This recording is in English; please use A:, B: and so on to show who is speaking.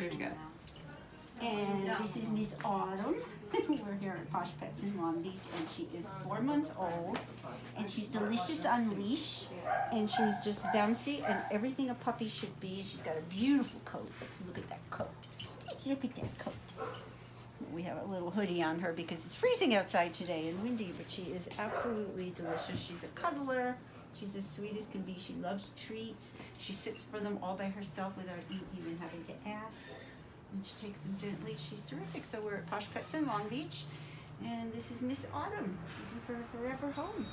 A: Here you go.
B: And this is Miss Autumn. We're here at Posh Pets in Long Beach, and she is 4 months old, and she's delicious on leash, and she's just bouncy and everything a puppy should be. She's got a beautiful coat. Let's look at that coat. Look at that coat. We have a little hoodie on her because it's freezing outside today and windy, but she is absolutely delicious. She's a cuddler. She's as sweet as can be. She loves treats. She sits for them all by herself without even having to ask. And she takes them gently. She's terrific. So we're at Posh Pets in Long Beach, and this is Miss Autumn, looking for her forever home.